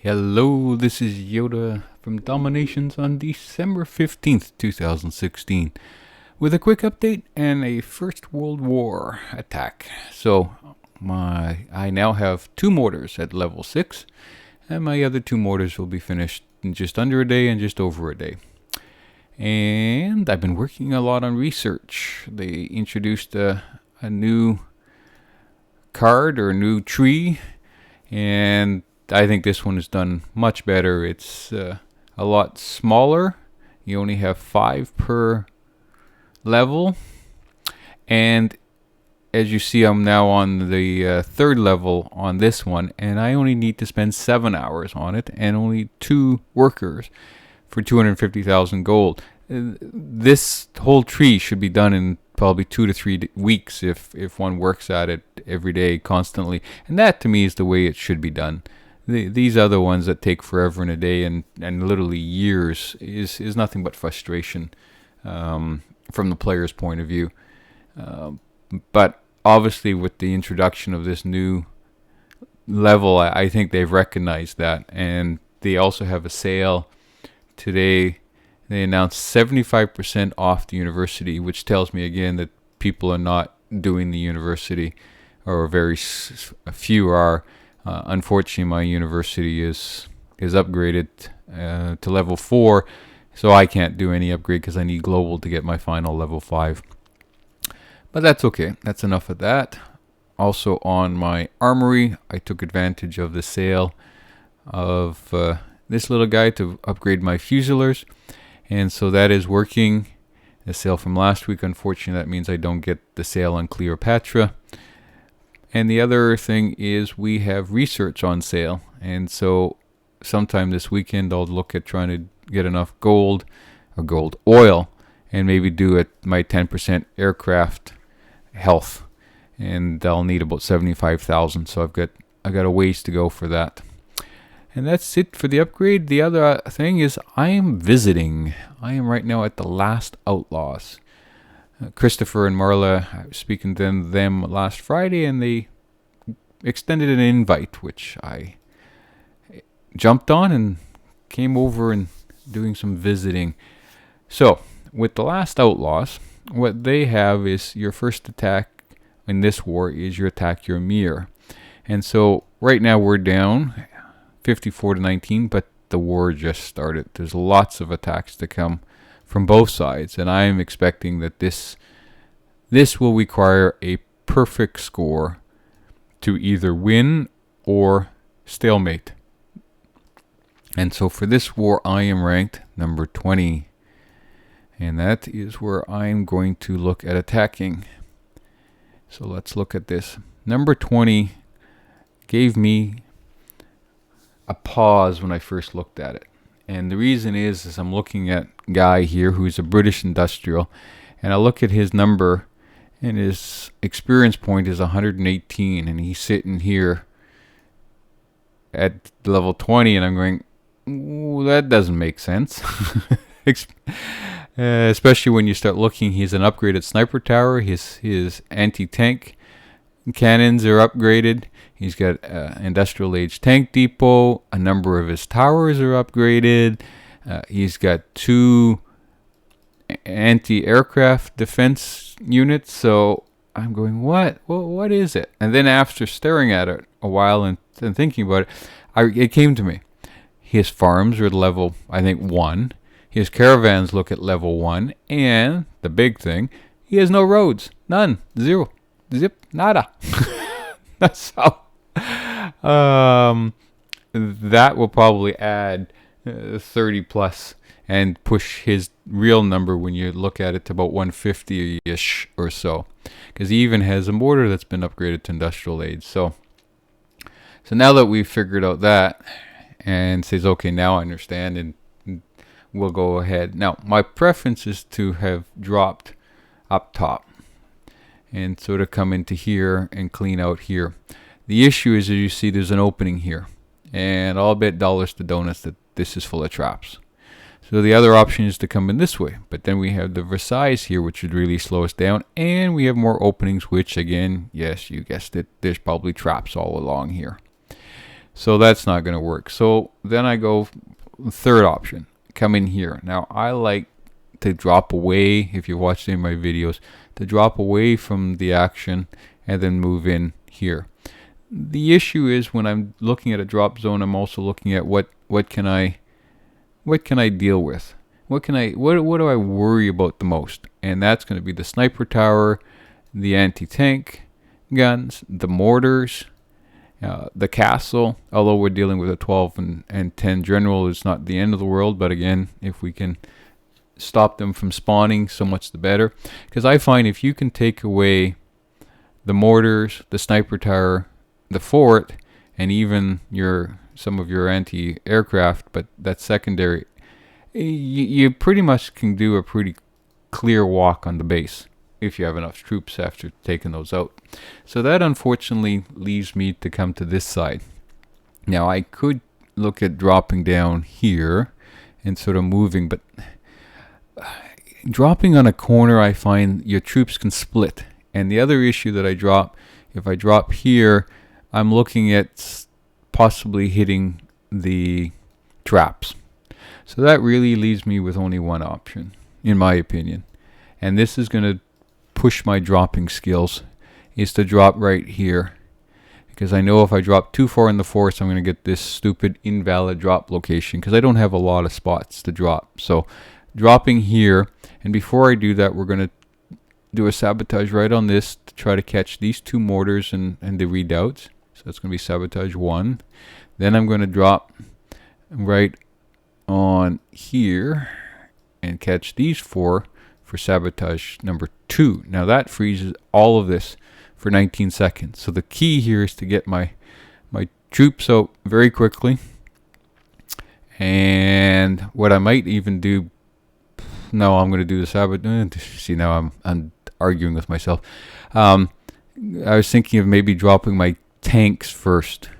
Hello, this is Yoda from Dominations on December 15th, 2016, with a quick update and a First World War attack. So, I now have 2 mortars at level 6, and my other 2 mortars will be finished in just under a day and just over a day. And I've been working a lot on research. They introduced a new card or a new tree, and I think this one is done much better. It's a lot smaller. You only have 5 per level. And as you see, I'm now on the 3rd level on this one. And I only need to spend 7 hours on it. And only 2 workers for 250,000 gold. This whole tree should be done in probably 2 to 3 weeks if one works at it every day constantly. And that to me is the way it should be done. These other ones that take forever and a day and literally years is nothing but frustration from the player's point of view. But obviously with the introduction of this new level, I think they've recognized that. And they also have a sale today. They announced 75% off the university, which tells me again that people are not doing the university, or very few are. Unfortunately, my university is upgraded to level 4, so I can't do any upgrade because I need global to get my final level 5. But that's okay. That's enough of that. Also on my armory, I took advantage of the sale of this little guy to upgrade my fusiliers, and so that is working. The sale from last week, unfortunately, that means I don't get the sale on Cleopatra. And the other thing is we have research on sale. And so sometime this weekend I'll look at trying to get enough gold or gold oil and maybe do it my 10% aircraft health. And I'll need about 75,000. So I've got a ways to go for that. And that's it for the upgrade. The other thing is I am visiting. I am right now at the Last-Outlaws. Christopher and Marla, I was speaking to them last Friday, and they extended an invite, which I jumped on and came over and doing some visiting. So, with the Last-Outlaws, what they have is your first attack in this war is you attack your mirror. And so, right now we're down 54 to 19, but the war just started. There's lots of attacks to come from both sides, and I am expecting that this will require a perfect score to either win or stalemate. And so for this war, I am ranked number 20, and that is where I'm going to look at attacking. So let's look at this. Number 20 gave me a pause when I first looked at it. And the reason is I'm looking at a guy here who's a British industrial, and I look at his number, and his experience point is 118, and he's sitting here at level 20, and I'm going, ooh, that doesn't make sense. Especially when you start looking, he's an upgraded sniper tower, his anti-tank cannons are upgraded. He's got industrial age tank depot. A number of his towers are upgraded. He's got 2 anti-aircraft defense units. So I'm going, what? Well, what is it? And then after staring at it a while and thinking about it, it came to me. His farms are at level, I think, 1. His caravans look at level 1. And the big thing, he has no roads. None. 0. Zip. Nada. That's how. That will probably add 30 plus and push his real number when you look at it to about 150-ish or so, because he even has a mortar that's been upgraded to industrial age. So now that we've figured out that and says, okay, now I understand, and we'll go ahead. Now my preference is to have dropped up top and sort of come into here and clean out here. The issue is, as you see, there's an opening here, and I'll bet dollars to donuts that this is full of traps. So the other option is to come in this way, but then we have the Versailles here, which would really slow us down, and we have more openings, which again, yes, you guessed it, there's probably traps all along here. So that's not going to work. So then I go third option, come in here. Now I like to drop away, if you watched any of my videos, to drop away from the action and then move in here. The issue is when I'm looking at a drop zone, I'm also looking at what can I deal with? What do I worry about the most? And that's going to be the sniper tower, the anti-tank guns, the mortars, the castle. Although we're dealing with a 12 and 10 general, it's not the end of the world. But again, if we can stop them from spawning, so much the better. Because I find if you can take away the mortars, the sniper tower, the fort, and even some of your anti-aircraft, but that's secondary, you pretty much can do a pretty clear walk on the base if you have enough troops after taking those out. So that unfortunately leaves me to come to this side. Now I could look at dropping down here and sort of moving, but dropping on a corner, I find your troops can split. And the other issue that if I drop here, I'm looking at possibly hitting the traps. So that really leaves me with only one option, in my opinion. And this is going to push my dropping skills, is to drop right here. Because I know if I drop too far in the forest, I'm going to get this stupid invalid drop location, because I don't have a lot of spots to drop. So dropping here, and before I do that, we're going to do a sabotage right on this to try to catch these two mortars and the redoubts. So that's going to be sabotage 1. Then I'm going to drop right on here and catch these 4 for sabotage number 2. Now that freezes all of this for 19 seconds. So the key here is to get my troops out very quickly. And what I might even do, no, I'm going to do the sabotage. See, now I'm arguing with myself. I was thinking of maybe dropping my tanks first.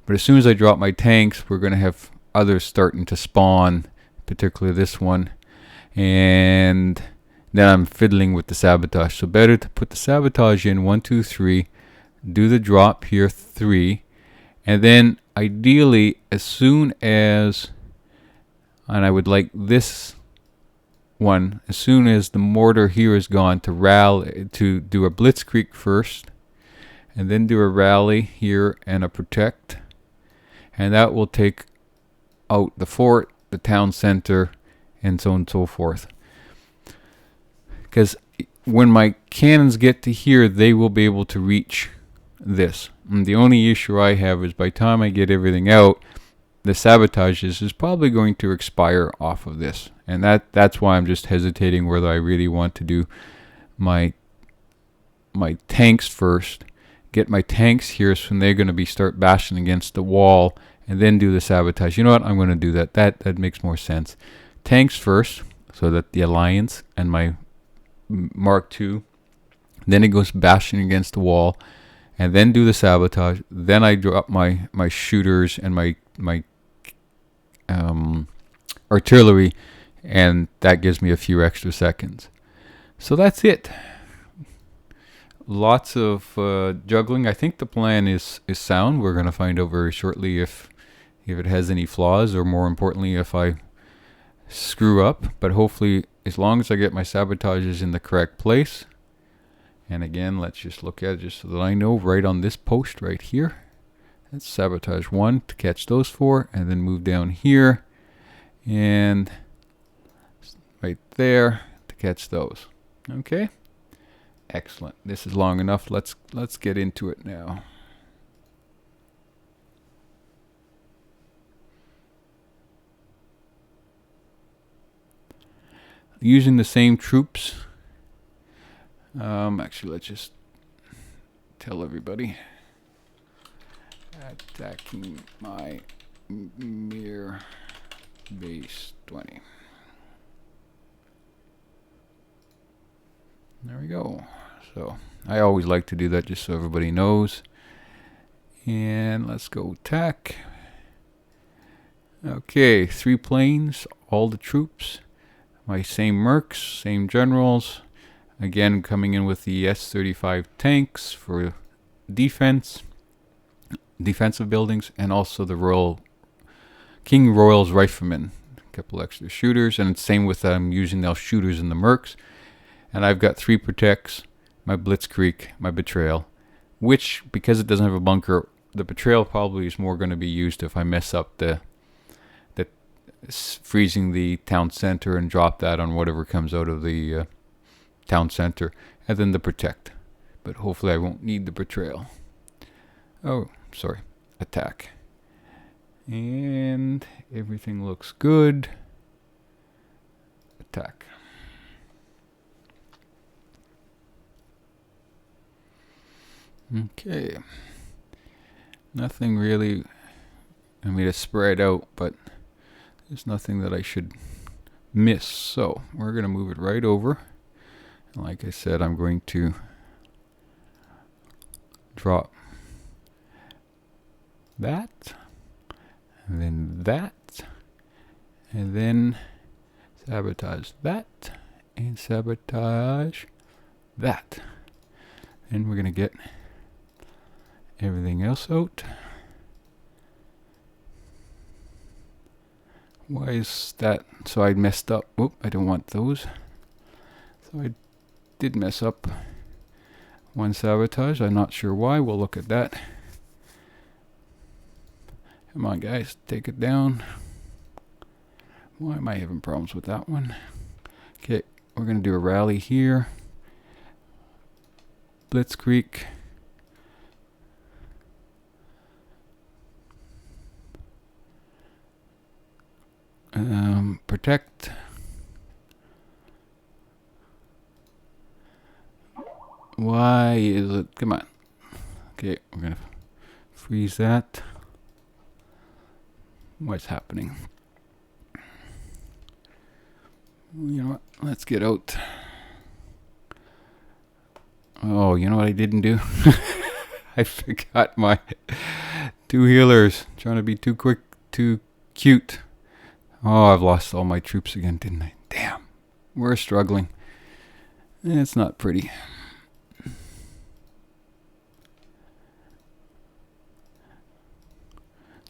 But as soon as I drop my tanks, we're going to have others starting to spawn, particularly this one. And then I'm fiddling with the sabotage. So better to put the sabotage in 1, 2, 3, do the drop here 3, and then ideally as soon as, and I would like this one, as soon as the mortar here is gone, to rally, to do a blitzkrieg first, and then do a rally here and a protect, and that will take out the fort, the town center, and so on and so forth. Because when my cannons get to here, they will be able to reach this. And the only issue I have is by the time I get everything out, the sabotage is probably going to expire off of this. And that's why I'm just hesitating whether I really want to do my tanks first. Get my tanks here, so they're going to start bashing against the wall, and then do the sabotage. You know what? I'm going to do that. That makes more sense. Tanks first, so that the Alliance and my Mark II, then it goes bashing against the wall, and then do the sabotage. Then I drop my shooters and my artillery, and that gives me a few extra seconds. So that's it. Lots of juggling. I think the plan is sound. We're going to find out very shortly if it has any flaws, or more importantly, if I screw up. But hopefully, as long as I get my sabotages in the correct place. And again, let's just look at it just so that I know, right on this post right here. That's sabotage 1 to catch those 4, and then move down here and right there to catch those. Okay, excellent. This is long enough. Let's get into it now. Using the same troops. Actually, let's just tell everybody. Attacking my mere base 20. There we go. So I always like to do that just so everybody knows. And let's go attack. Okay, 3 planes, all the troops. My same mercs, same generals. Again, coming in with the S-35 tanks for defense. defensive buildings, and also the King Royal's Riflemen. A couple extra shooters, and same with using those shooters in the mercs. And I've got 3 protects, my Blitzkrieg, my Betrayal, which, because it doesn't have a bunker, the Betrayal probably is more going to be used if I mess up the freezing the town center and drop that on whatever comes out of the town center, and then the Protect. But hopefully I won't need the Betrayal. Oh, sorry, Attack. And everything looks good. Attack. Okay. Nothing really. I mean, it's spread out, but there's nothing that I should miss. So we're going to move it right over. And like I said, I'm going to drop that, and then that, and then sabotage that, and sabotage that. And we're going to get everything else out. Why is that? So I messed up. Whoop, I don't want those. So I did mess up one sabotage. I'm not sure why. We'll look at that. Come on, guys. Take it down. Why am I having problems with that one? Okay, we're going to do a rally here. Blitzkrieg. Protect. Why is it? Come on. Okay, we're gonna freeze that. What's happening? You know what? Let's get out. Oh, you know what I didn't do? I forgot my 2 healers. Trying to be too quick, too cute. Oh, I've lost all my troops again, didn't I? Damn. We're struggling. It's not pretty.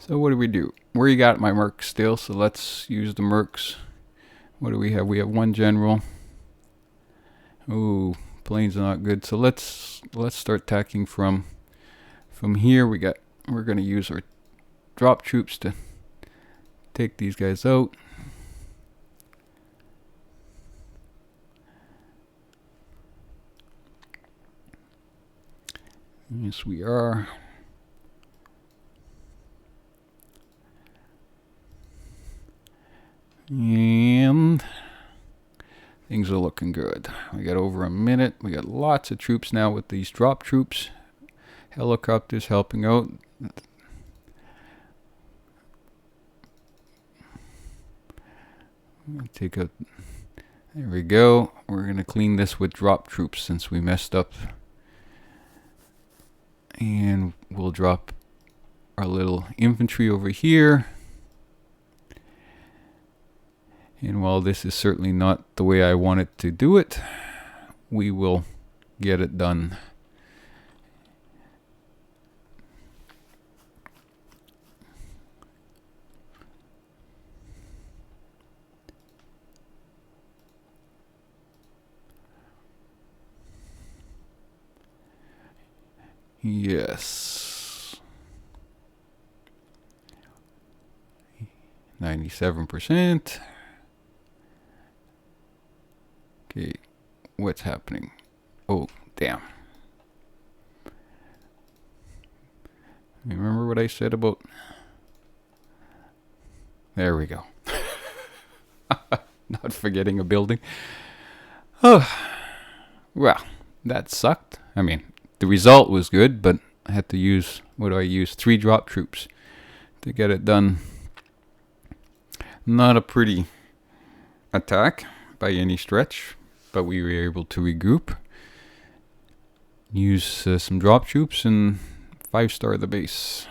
So what do we do? We got my mercs still, so let's use the mercs. What do we have? We have 1 general. Ooh, planes are not good. So let's start attacking from here. We're going to use our drop troops to take these guys out. Yes, we are. And things are looking good. We got over a minute. We got lots of troops now with these drop troops. Helicopters helping out. Take a. There we go. We're going to clean this with drop troops since we messed up. And we'll drop our little infantry over here. And while this is certainly not the way I wanted to do it, we will get it done. Yes. 97%. Okay, what's happening? Oh, damn. Remember what I said about... There we go. Not forgetting a building. Oh, well, that sucked. I mean, the result was good, but I had to use, what do I use? 3 drop troops to get it done. Not a pretty attack by any stretch, but we were able to regroup, use some drop troops, and 5-star the base,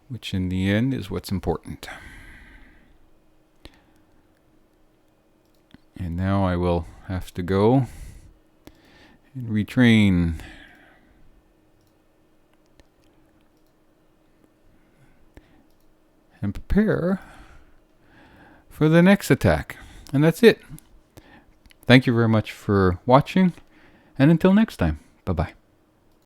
which in the end is what's important. And now I will have to go and retrain. and prepare for the next attack. And that's it. Thank you very much for watching, and until next time, bye-bye.